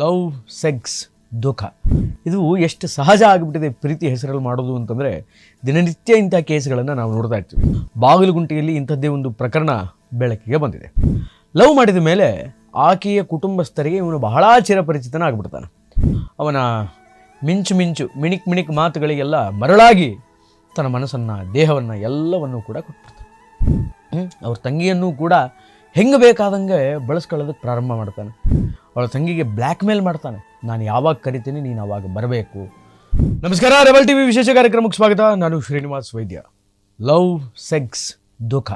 Love, sex, ದುಃಖ ಇದು ಎಷ್ಟು ಸಹಜ ಆಗಿಬಿಟ್ಟಿದೆ ಪ್ರೀತಿ ಹೆಸರಲ್ಲಿ ಮಾಡೋದು ಅಂತಂದರೆ ದಿನನಿತ್ಯ ಇಂಥ ಕೇಸ್ಗಳನ್ನು ನಾವು ನೋಡ್ತಾ ಇರ್ತೀವಿ. ಬಾಗಲಗುಂಟೆಯಲ್ಲಿ ಇಂಥದ್ದೇ ಒಂದು ಪ್ರಕರಣ ಬೆಳಕಿಗೆ ಬಂದಿದೆ. ಲವ್ ಮಾಡಿದ ಮೇಲೆ ಆಕೆಯ ಕುಟುಂಬಸ್ಥರಿಗೆ ಇವನು ಬಹಳ ಚಿರಪರಿಚಿತನಾಗ್ಬಿಡ್ತಾನೆ. ಅವನ ಮಿಂಚು ಮಿಣಿಕ್ ಮಾತುಗಳಿಗೆಲ್ಲ ಮರಳಾಗಿ ತನ್ನ ಮನಸ್ಸನ್ನು, ದೇಹವನ್ನು ಎಲ್ಲವನ್ನೂ ಕೂಡ ಕೊಟ್ಬಿಡ್ತಾನೆ. ಅವ್ರ ತಂಗಿಯನ್ನು ಕೂಡ ಹೆಂಗೆ ಬೇಕಾದಂಗೆ ಬಳಸ್ಕೊಳ್ಳೋದಕ್ಕೆ ಪ್ರಾರಂಭ ಮಾಡ್ತಾನೆ. ಅವಳ ತಂಗಿಗೆ ಬ್ಲ್ಯಾಕ್ ಮೇಲ್ ಮಾಡ್ತಾನೆ. ನಾನು ಯಾವಾಗ ಕರಿತೀನಿ ನೀನು ಆವಾಗ ಬರಬೇಕು. ನಮಸ್ಕಾರ, ರೆಬಲ್ ಟಿವಿ ವಿಶೇಷ ಕಾರ್ಯಕ್ರಮಕ್ಕೆ ಸ್ವಾಗತ. ನಾನು ಶ್ರೀನಿವಾಸ್ ವೈದ್ಯ. ಲವ್, ಸೆಕ್ಸ್, ದುಃಖ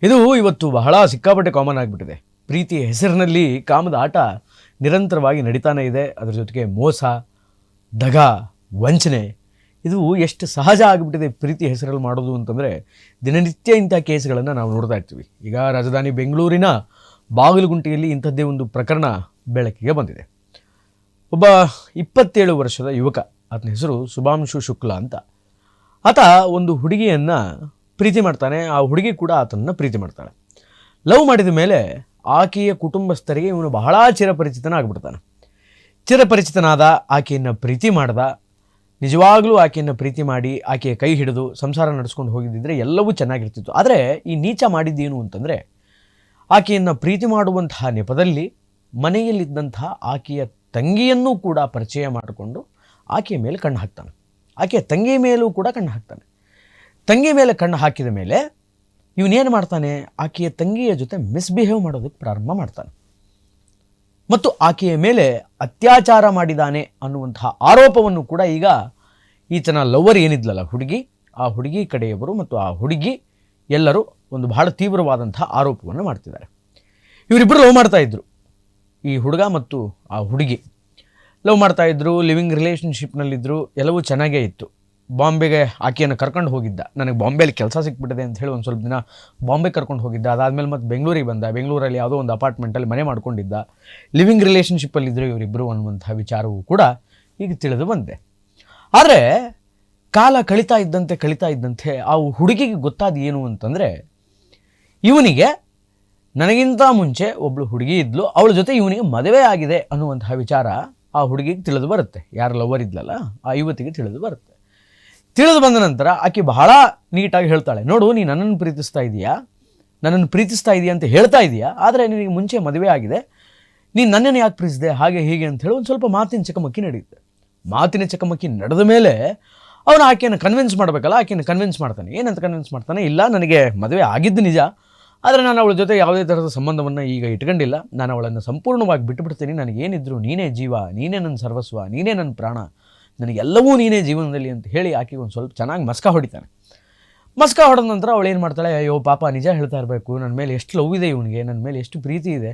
ಇದು ಇವತ್ತು ಬಹಳ ಸಿಕ್ಕಾಪಟ್ಟೆ ಕಾಮನ್ ಆಗಿಬಿಟ್ಟಿದೆ. ಪ್ರೀತಿಯ ಹೆಸರಿನಲ್ಲಿ ಕಾಮದ ಆಟ ನಿರಂತರವಾಗಿ ನಡೀತಾನೆ ಇದೆ. ಅದರ ಜೊತೆಗೆ ಮೋಸ, ದಗ, ವಂಚನೆ ಇದು ಎಷ್ಟು ಸಹಜ ಆಗಿಬಿಟ್ಟಿದೆ ಪ್ರೀತಿ ಹೆಸರಲ್ಲಿ ಮಾಡೋದು ಅಂತಂದರೆ ದಿನನಿತ್ಯ ಇಂಥ ಕೇಸ್ಗಳನ್ನು ನಾವು ನೋಡ್ತಾ ಇರ್ತೀವಿ. ಈಗ ರಾಜಧಾನಿ ಬೆಂಗಳೂರಿನ ಬಾಗಲಗುಂಟೆಯಲ್ಲಿ ಇಂಥದ್ದೇ ಒಂದು ಪ್ರಕರಣ ಬೆಳಕಿಗೆ ಬಂದಿದೆ. ಒಬ್ಬ 27 ವರ್ಷದ ಯುವಕ, ಆತನ ಹೆಸರು ಶುಭಾಂಶು ಶುಕ್ಲ ಅಂತ. ಆತ ಒಂದು ಹುಡುಗಿಯನ್ನು ಪ್ರೀತಿ ಮಾಡ್ತಾನೆ. ಆ ಹುಡುಗಿ ಕೂಡ ಆತನನ್ನು ಪ್ರೀತಿ ಮಾಡ್ತಾಳೆ. ಲವ್ ಮಾಡಿದ ಮೇಲೆ ಆಕೆಯ ಕುಟುಂಬಸ್ಥರಿಗೆ ಇವನು ಬಹಳ ಚಿರಪರಿಚಿತನಾಗ್ಬಿಡ್ತಾನೆ. ಚಿರಪರಿಚಿತನಾದ, ಆಕೆಯನ್ನು ಪ್ರೀತಿ ಮಾಡ್ದ. ನಿಜವಾಗ್ಲೂ ಆಕೆಯನ್ನು ಪ್ರೀತಿ ಮಾಡಿ ಆಕೆಯ ಕೈ ಹಿಡಿದು ಸಂಸಾರ ನಡೆಸ್ಕೊಂಡು ಹೋಗಿದ್ದಿದ್ರೆ ಎಲ್ಲವೂ ಚೆನ್ನಾಗಿರ್ತಿತ್ತು. ಆದರೆ ಈ ನೀಚ ಮಾಡಿದ್ದೇನು ಅಂತಂದರೆ, ಆಕೆಯನ್ನು ಪ್ರೀತಿ ಮಾಡುವಂತಹ ನೆಪದಲ್ಲಿ ಮನೆಯಲ್ಲಿದ್ದಂತಹ ಆಕೆಯ ತಂಗಿಯನ್ನೂ ಕೂಡ ಪರಿಚಯ ಮಾಡಿಕೊಂಡು ಆಕೆಯ ಮೇಲೆ ಕಣ್ಣು ಹಾಕ್ತಾನೆ. ಆಕೆಯ ತಂಗಿಯ ಮೇಲೂ ಕೂಡ ಕಣ್ಣು ಹಾಕ್ತಾನೆ. ತಂಗಿ ಮೇಲೆ ಕಣ್ಣು ಹಾಕಿದ ಮೇಲೆ ಇವನೇನು ಮಾಡ್ತಾನೆ, ಆಕೆಯ ತಂಗಿಯ ಜೊತೆ ಮಿಸ್ಬಿಹೇವ್ ಮಾಡೋದಕ್ಕೆ ಪ್ರಾರಂಭ ಮಾಡ್ತಾನೆ ಮತ್ತು ಆಕೆಯ ಮೇಲೆ ಅತ್ಯಾಚಾರ ಮಾಡಿದ್ದಾನೆ ಅನ್ನುವಂತಹ ಆರೋಪವನ್ನು ಕೂಡ ಈಗ ಈತನ ಲವರ್ ಏನಿದ್ಲಲ್ಲ ಹುಡುಗಿ, ಆ ಹುಡುಗಿ ಕಡೆಯವರು ಮತ್ತು ಆ ಹುಡುಗಿ ಎಲ್ಲರೂ ಒಂದು ಬಹಳ ತೀವ್ರವಾದಂತಹ ಆರೋಪವನ್ನು ಮಾಡ್ತಿದ್ದಾರೆ. ಇವರಿಬ್ಬರು ಲವ್ ಮಾಡ್ತಾಯಿದ್ರು. ಈ ಹುಡುಗ ಮತ್ತು ಆ ಹುಡುಗಿ ಲವ್ ಮಾಡ್ತಾಯಿದ್ರು, ಲಿವಿಂಗ್ ರಿಲೇಷನ್ಶಿಪ್ನಲ್ಲಿದ್ದರು, ಎಲ್ಲವೂ ಚೆನ್ನಾಗೇ ಇತ್ತು. ಬಾಂಬೆಗೆ ಆಕೆಯನ್ನು ಕರ್ಕೊಂಡು ಹೋಗಿದ್ದ. ನನಗೆ ಬಾಂಬೆಯಲ್ಲಿ ಕೆಲಸ ಸಿಕ್ಬಿಟ್ಟಿದೆ ಅಂತ ಹೇಳಿ ಒಂದು ಸ್ವಲ್ಪ ದಿನ ಬಾಂಬೆ ಕರ್ಕೊಂಡು ಹೋಗಿದ್ದ. ಅದಾದಮೇಲೆ ಮತ್ತೆ ಬೆಂಗಳೂರಿಗೆ ಬಂದ. ಬೆಂಗಳೂರಲ್ಲಿ ಯಾವುದೋ ಒಂದು ಅಪಾರ್ಟ್ಮೆಂಟಲ್ಲಿ ಮನೆ ಮಾಡ್ಕೊಂಡಿದ್ದ. ಲಿವಿಂಗ್ ರಿಲೇಷನ್ಶಿಪ್ಪಲ್ಲಿದ್ದರು ಇವರಿಬ್ಬರು ಅನ್ನುವಂಥ ವಿಚಾರವೂ ಕೂಡ ಈಗ ತಿಳಿದು ಬಂದಿದೆ. ಆದರೆ ಕಾಲ ಕಳೀತಾ ಇದ್ದಂತೆ ಆ ಹುಡುಗಿಗೆ ಗೊತ್ತಾದ ಏನು ಅಂತಂದರೆ, ಇವನಿಗೆ ನನಗಿಂತ ಮುಂಚೆ ಒಬ್ಬಳು ಹುಡುಗಿ ಇದ್ಲು, ಅವಳ ಜೊತೆ ಇವನಿಗೆ ಮದುವೆ ಆಗಿದೆ ಅನ್ನುವಂತಹ ವಿಚಾರ ಆ ಹುಡುಗಿಗೆ ತಿಳಿದು ಬರುತ್ತೆ. ಯಾರು ಲವರ್ ಇದ್ಲಲ್ಲ ಆ ಯುವತಿಗೆ ತಿಳಿದು ಬರುತ್ತೆ. ತಿಳಿದು ಬಂದ ನಂತರ ಆಕೆ ಬಹಳ ನೀಟಾಗಿ ಹೇಳ್ತಾಳೆ, ನೋಡು, ನೀನು ನನ್ನನ್ನು ಪ್ರೀತಿಸ್ತಾ ಇದೆಯಾ ಅಂತ ಹೇಳ್ತಾ ಇದೆಯಾ, ಆದರೆ ನಿನಗೆ ಮುಂಚೆ ಮದುವೆ ಆಗಿದೆ, ನೀನು ನನ್ನನ್ನು ಯಾಕೆ ಪ್ರೀತಿಸಿದೆ, ಹಾಗೆ ಹೀಗೆ ಅಂತ ಹೇಳಿ ಒಂದು ಸ್ವಲ್ಪ ಮಾತಿನ ಚಕಮಕಿ ನಡೆಯುತ್ತೆ. ಮಾತಿನ ಚಕಮಕಿ ನಡೆದ ಮೇಲೆ ಅವನು ಆಕೆಯನ್ನು ಕನ್ವಿನ್ಸ್ ಮಾಡಬೇಕಲ್ಲ, ಆಕೆಯನ್ನು ಕನ್ವಿನ್ಸ್ ಮಾಡ್ತಾನೆ. ಏನಂತ ಕನ್ವಿನ್ಸ್ ಮಾಡ್ತಾನೆ, ಇಲ್ಲ, ನನಗೆ ಮದುವೆ ಆಗಿದ್ದು ನಿಜ, ಆದರೆ ನಾನು ಅವಳ ಜೊತೆ ಯಾವುದೇ ಥರದ ಸಂಬಂಧವನ್ನು ಈಗ ಇಟ್ಕೊಂಡಿಲ್ಲ. ನಾನು ಅವಳನ್ನು ಸಂಪೂರ್ಣವಾಗಿ ಬಿಟ್ಟುಬಿಡ್ತೀನಿ. ನನಗೇನಿದ್ರು ನೀನೇ ಜೀವ, ನೀನೇ ನನ್ನ ಸರ್ವಸ್ವ, ನೀನೇ ನನ್ನ ಪ್ರಾಣ, ನನಗೆಲ್ಲವೂ ನೀನೇ ಜೀವನದಲ್ಲಿ ಅಂತ ಹೇಳಿ ಆಕೆಗೆ ಒಂದು ಸ್ವಲ್ಪ ಚೆನ್ನಾಗಿ ಮಸ್ಕ ಹೊಡಿತಾನೆ. ಮಸ್ಕ ಹೊಡೆದ ನಂತರ ಅವಳು ಏನು ಮಾಡ್ತಾಳೆ, ಅಯ್ಯೋ ಪಾಪ, ನಿಜ ಹೇಳ್ತಾ ಇರಬೇಕು, ನನ್ನ ಮೇಲೆ ಎಷ್ಟು ಲವ್ ಇದೆ ಇವನಿಗೆ, ನನ್ನ ಮೇಲೆ ಎಷ್ಟು ಪ್ರೀತಿ ಇದೆ,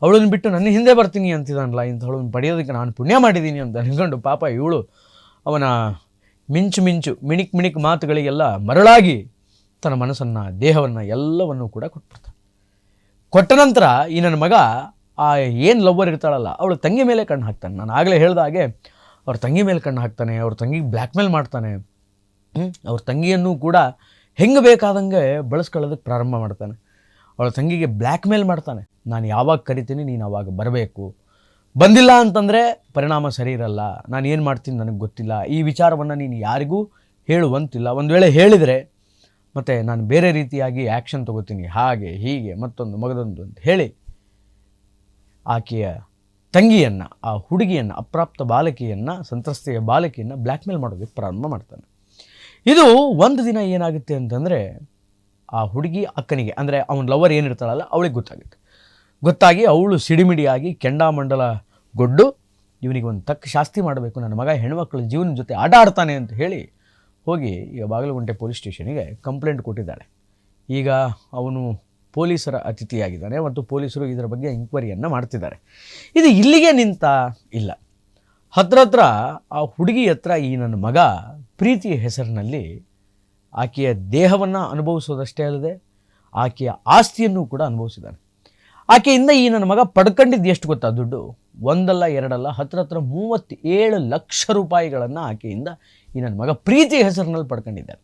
ಅವಳನ್ನು ಬಿಟ್ಟು ನನ್ನ ಹಿಂದೆ ಬರ್ತೀನಿ ಅಂತಿದ್ದಾನಲ್ಲ, ಇಂಥವಳನ್ನು ಪಡೆಯೋದಕ್ಕೆ ನಾನು ಪುಣ್ಯ ಮಾಡಿದ್ದೀನಿ ಅಂತ ಅನ್ಕೊಂಡು ಪಾಪ ಇವಳು ಅವನ ಮಿಂಚು ಮಿಣಿಕ್ ಮಾತುಗಳಿಗೆಲ್ಲ ಮರಳಾಗಿ ತನ್ನ ಮನಸ್ಸನ್ನು, ದೇಹವನ್ನು ಎಲ್ಲವನ್ನೂ ಕೂಡ ಕೊಟ್ಬಿಡ್ತಾನೆ. ಕೊಟ್ಟ ನಂತರ ಈ ನನ್ನ ಮಗ ಆ ಏನು ಲವ್ವರ್ ಇರ್ತಾಳಲ್ಲ ಅವಳ ತಂಗಿ ಮೇಲೆ ಕಣ್ಣು ಹಾಕ್ತಾನೆ. ನಾನು ಆಗಲೇ ಹೇಳ್ದ ಹಾಗೆ ಅವ್ರ ತಂಗಿ ಮೇಲೆ ಕಣ್ಣು ಹಾಕ್ತಾನೆ. ಅವ್ರ ತಂಗಿಗೆ ಬ್ಲ್ಯಾಕ್ ಮೇಲ್ ಮಾಡ್ತಾನೆ. ಅವ್ರ ತಂಗಿಯನ್ನು ಕೂಡ ಹೆಂಗೆ ಬೇಕಾದಂಗೆ ಬಳಸ್ಕೊಳ್ಳೋದಕ್ಕೆ ಪ್ರಾರಂಭ ಮಾಡ್ತಾನೆ. ಅವಳ ತಂಗಿಗೆ ಬ್ಲ್ಯಾಕ್ ಮೇಲ್ ಮಾಡ್ತಾನೆ. ನಾನು ಯಾವಾಗ ಕರಿತೀನಿ ನೀನು ಆವಾಗ ಬರಬೇಕು, ಬಂದಿಲ್ಲ ಅಂತಂದರೆ ಪರಿಣಾಮ ಸರಿ ಇರಲ್ಲ, ನಾನು ಏನು ಮಾಡ್ತೀನಿ ನನಗೆ ಗೊತ್ತಿಲ್ಲ, ಈ ವಿಚಾರವನ್ನು ನೀನು ಯಾರಿಗೂ ಹೇಳುವಂತಿಲ್ಲ, ಒಂದು ವೇಳೆ ಹೇಳಿದರೆ ಮತ್ತು ನಾನು ಬೇರೆ ರೀತಿಯಾಗಿ ಆ್ಯಕ್ಷನ್ ತೊಗೋತೀನಿ, ಹಾಗೆ ಹೀಗೆ ಮತ್ತೊಂದು ಮಗದೊಂದು ಅಂತ ಹೇಳಿ ಆಕೆಯ ತಂಗಿಯನ್ನು, ಆ ಹುಡುಗಿಯನ್ನು, ಅಪ್ರಾಪ್ತ ಬಾಲಕಿಯನ್ನು, ಸಂತ್ರಸ್ತೆಯ ಬಾಲಕಿಯನ್ನು ಬ್ಲ್ಯಾಕ್ ಮೇಲ್ ಮಾಡೋದಕ್ಕೆ ಪ್ರಾರಂಭ ಮಾಡ್ತಾನೆ. ಇದು ಒಂದು ದಿನ ಏನಾಗುತ್ತೆ ಅಂತಂದರೆ, ಆ ಹುಡುಗಿ ಅಕ್ಕನಿಗೆ, ಅಂದರೆ ಅವನ ಲವರ್ ಏನಿರ್ತಾಳಲ್ಲ ಅವಳಿಗೆ ಗೊತ್ತಾಗಿ ಅವಳು ಸಿಡಿಮಿಡಿಯಾಗಿ ಕೆಂಡಾಮಂಡಲಗೊಡ್ಡು ಇವನಿಗೆ ಒಂದು ತಕ್ಕ ಶಾಸ್ತಿ ಮಾಡಬೇಕು, ನನ್ನ ಮಗ ಹೆಣ್ಮಕ್ಳ ಜೀವನ ಜೊತೆ ಆಟ ಆಡ್ತಾನೆ ಅಂತ ಹೇಳಿ ಹೋಗಿ ಈಗ ಬಾಗಲಗುಂಟೆ ಪೊಲೀಸ್ ಸ್ಟೇಷನಿಗೆ ಕಂಪ್ಲೇಂಟ್ ಕೊಟ್ಟಿದ್ದಾಳೆ. ಈಗ ಅವನು ಪೊಲೀಸರ ಅತಿಥಿಯಾಗಿದ್ದಾನೆ ಮತ್ತು ಪೊಲೀಸರು ಇದರ ಬಗ್ಗೆ ಎಂಕ್ವೈರಿಯನ್ನು ಮಾಡ್ತಿದ್ದಾರೆ. ಇದು ಇಲ್ಲಿಗೆ ನಿಂತ ಇಲ್ಲ. ಹತ್ರ ಆ ಹುಡುಗಿ ಹತ್ರ ಈ ನನ್ನ ಮಗ ಪ್ರೀತಿಯ ಹೆಸರಿನಲ್ಲಿ ಆಕೆಯ ದೇಹವನ್ನು ಅನುಭವಿಸೋದಷ್ಟೇ ಅಲ್ಲದೆ ಆಕೆಯ ಆಸ್ತಿಯನ್ನು ಕೂಡ ಅನುಭವಿಸಿದ್ದಾನೆ. ಆಕೆಯಿಂದ ಈ ನನ್ನ ಮಗ ಪಡ್ಕೊಂಡಿದ್ದು ಎಷ್ಟು ಗೊತ್ತಾ ದುಡ್ಡು? ಒಂದಲ್ಲ ಎರಡಲ್ಲ, ಹತ್ರ 37 ಲಕ್ಷ ರೂಪಾಯಿಗಳನ್ನು ಆಕೆಯಿಂದ ಈ ನನ್ನ ಮಗ ಪ್ರೀತಿಯ ಹೆಸರಿನಲ್ಲಿ ಪಡ್ಕೊಂಡಿದ್ದಾನೆ.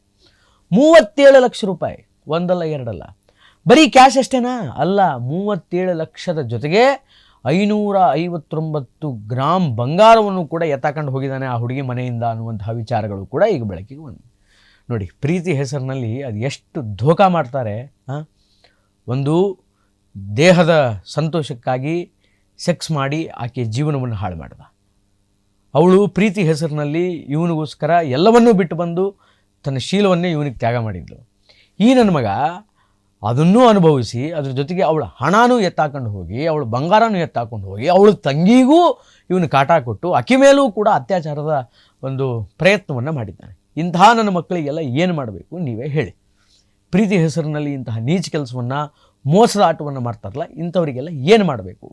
37 ಲಕ್ಷ ರೂಪಾಯಿ, ಒಂದಲ್ಲ ಎರಡಲ್ಲ. ಬರೀ ಕ್ಯಾಶ್ ಅಷ್ಟೇನಾ? ಅಲ್ಲ, 37 ಲಕ್ಷದ ಜೊತೆಗೆ 559 ಗ್ರಾಮ್ ಬಂಗಾರವನ್ನು ಕೂಡ ಎತ್ತಾಕೊಂಡು ಹೋಗಿದ್ದಾನೆ ಆ ಹುಡುಗಿ ಮನೆಯಿಂದ ಅನ್ನುವಂತಹ ವಿಚಾರಗಳು ಕೂಡ ಈಗ ಬೆಳಕಿಗೆ ಬಂದಿದೆ. ನೋಡಿ, ಪ್ರೀತಿ ಹೆಸರಿನಲ್ಲಿ ಅದು ಎಷ್ಟು ಧೋಕಾ ಮಾಡ್ತಾರೆ. ಒಂದು ದೇಹದ ಸಂತೋಷಕ್ಕಾಗಿ ಸೆಕ್ಸ್ ಮಾಡಿ ಆಕೆ ಜೀವನವನ್ನು ಹಾಳು ಮಾಡ್ದ. ಅವಳು ಪ್ರೀತಿ ಹೆಸರಿನಲ್ಲಿ ಇವನಿಗೋಸ್ಕರ ಎಲ್ಲವನ್ನೂ ಬಿಟ್ಟು ಬಂದು ತನ್ನ ಶೀಲವನ್ನೇ ಇವನಿಗೆ ತ್ಯಾಗ ಮಾಡಿದ್ಳು. ಈ ನನ್ನ ಮಗ ಅದನ್ನೂ ಅನುಭವಿಸಿ ಅದ್ರ ಜೊತೆಗೆ ಅವಳ ಹಣನೂ ಎತ್ತಾಕೊಂಡು ಹೋಗಿ, ಅವಳ ಬಂಗಾರನೂ ಎತ್ತಾಕೊಂಡು ಹೋಗಿ, ಅವಳ ತಂಗಿಗೂ ಇವನು ಕಾಟ ಕೊಟ್ಟು ಆಕೆ ಮೇಲೂ ಕೂಡ ಅತ್ಯಾಚಾರದ ಒಂದು ಪ್ರಯತ್ನವನ್ನು ಮಾಡಿದ್ದಾನೆ. ಇಂತಹ ನನ್ನ ಮಕ್ಕಳಿಗೆಲ್ಲ ಏನು ಮಾಡಬೇಕು ನೀವೇ ಹೇಳಿ. ಪ್ರೀತಿ ಹೆಸರಿನಲ್ಲಿ ಇಂತಹ ನೀಚ ಕೆಲಸವನ್ನು, ಮೋಸದ ಆಟವನ್ನು ಮಾಡ್ತಾರಲ್ಲ, ಇಂಥವರಿಗೆಲ್ಲ ಏನು ಮಾಡಬೇಕು?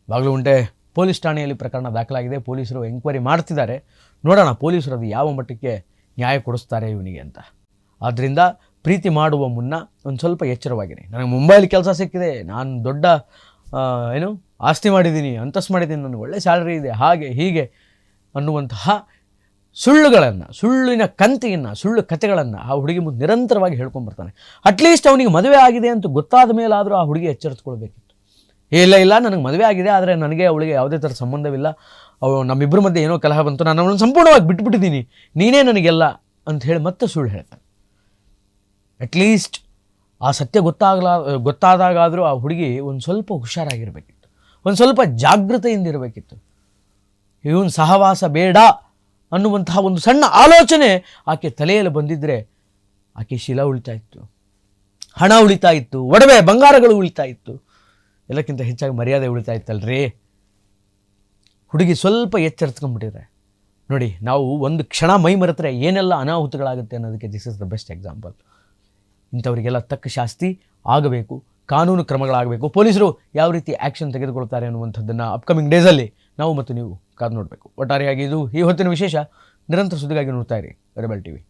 ಬಾಗಲಗುಂಟೆ ಪೊಲೀಸ್ ಠಾಣೆಯಲ್ಲಿ ಪ್ರಕರಣ ದಾಖಲಾಗಿದೆ. ಪೊಲೀಸರು ಎಂಕ್ವೈರಿ ಮಾಡ್ತಿದ್ದಾರೆ. ನೋಡೋಣ ಪೊಲೀಸರು ಅದು ಯಾವ ಮಟ್ಟಕ್ಕೆ ನ್ಯಾಯ ಕೊಡಿಸ್ತಾರೆ ಇವನಿಗೆ ಅಂತ. ಆದ್ದರಿಂದ ಪ್ರೀತಿ ಮಾಡುವ ಮುನ್ನ ಒಂದು ಸ್ವಲ್ಪ ಎಚ್ಚರವಾಗಿರಿ. ನನಗೆ ಮುಂಬೈಲಿ ಕೆಲಸ ಸಿಕ್ಕಿದೆ, ನಾನು ದೊಡ್ಡ ಆಸ್ತಿ ಮಾಡಿದ್ದೀನಿ, ಅಂತಸ್ತು ಮಾಡಿದ್ದೀನಿ, ನನಗೆ ಒಳ್ಳೆ ಸ್ಯಾಲರಿ ಇದೆ, ಹಾಗೆ ಹೀಗೆ ಅನ್ನುವಂತಹ ಸುಳ್ಳುಗಳನ್ನು, ಸುಳ್ಳಿನ ಕಂತೆಯನ್ನು, ಸುಳ್ಳು ಕಥೆಗಳನ್ನು ಆ ಹುಡುಗಿ ಮುಂದೆ ನಿರಂತರವಾಗಿ ಹೇಳ್ಕೊಂಡ್ಬರ್ತಾನೆ. ಅಟ್ಲೀಸ್ಟ್ ಅವನಿಗೆ ಮದುವೆ ಆಗಿದೆ ಅಂತ ಗೊತ್ತಾದ ಮೇಲಾದರೂ ಆ ಹುಡುಗಿ ಎಚ್ಚರಿಸ್ಕೊಳ್ಬೇಕಿತ್ತು. ಇಲ್ಲ ನನಗೆ ಮದುವೆ ಆಗಿದೆ, ಆದರೆ ನನಗೆ ಅವಳಿಗೆ ಯಾವುದೇ ಥರ ಸಂಬಂಧವಿಲ್ಲ, ನಮ್ಮಿಬ್ಬರ ಮಧ್ಯೆ ಏನೋ ಕಲಹ ಬಂತು, ನಾನು ಅವಳನ್ನು ಸಂಪೂರ್ಣವಾಗಿ ಬಿಟ್ಬಿಟ್ಟಿದ್ದೀನಿ, ನೀನೇ ನನಗೆಲ್ಲ ಅಂತ ಹೇಳಿ ಮತ್ತೆ ಸುಳ್ಳು ಹೇಳ್ತಾನೆ. ಅಟ್ಲೀಸ್ಟ್ ಆ ಸತ್ಯ ಗೊತ್ತಾದಾಗಾದರೂ ಆ ಹುಡುಗಿ ಒಂದು ಸ್ವಲ್ಪ ಹುಷಾರಾಗಿರಬೇಕಿತ್ತು, ಒಂದು ಸ್ವಲ್ಪ ಜಾಗೃತೆಯಿಂದ ಇರಬೇಕಿತ್ತು. ಇವನು ಸಹವಾಸ ಬೇಡ ಅನ್ನುವಂತಹ ಒಂದು ಸಣ್ಣ ಆಲೋಚನೆ ಆಕೆ ತಲೆಯಲ್ಲಿ ಬಂದಿದ್ದರೆ ಆಕೆ ಶೀಲ ಉಳಿತಾ ಇತ್ತು, ಹಣ ಉಳಿತಾ ಇತ್ತು, ಒಡವೆ ಬಂಗಾರಗಳು ಉಳಿತಾ ಇತ್ತು, ಎಲ್ಲಕ್ಕಿಂತ ಹೆಚ್ಚಾಗಿ ಮರ್ಯಾದೆ ಉಳಿತಾ ಇತ್ತಲ್ರಿ. ಹುಡುಗಿ ಸ್ವಲ್ಪ ಎಚ್ಚರಿಸ್ಕೊಂಡ್ಬಿಟ್ಟಿದ್ರೆ ನೋಡಿ, ನಾವು ಒಂದು ಕ್ಷಣ ಮೈ ಮರೆತರೆ ಏನೆಲ್ಲ ಅನಾಹುತಗಳಾಗುತ್ತೆ ಅನ್ನೋದಕ್ಕೆ this is the best example. ಇಂಥವರಿಗೆಲ್ಲ ತಕ್ಕ ಶಾಸ್ತಿ ಆಗಬೇಕು, ಕಾನೂನು ಕ್ರಮಗಳಾಗಬೇಕು. ಪೊಲೀಸರು ಯಾವ ರೀತಿ ಆ್ಯಕ್ಷನ್ ತೆಗೆದುಕೊಳ್ತಾರೆ ಅನ್ನುವಂಥದ್ದನ್ನು ಅಪ್ಕಮಿಂಗ್ ಡೇಸಲ್ಲಿ ನಾವು ಮತ್ತು ನೀವು ಕಾದು ನೋಡಬೇಕು. ಒಟ್ಟಾರೆಯಾಗಿ ಇದು ಈ ಹೊತ್ತಿನ ವಿಶೇಷ. ನಿರಂತರ ಸುದ್ದಿಗಾಗಿ ನೋಡ್ತಾ ಇರಿ ರೆಬೆಲ್ ಟಿವಿ.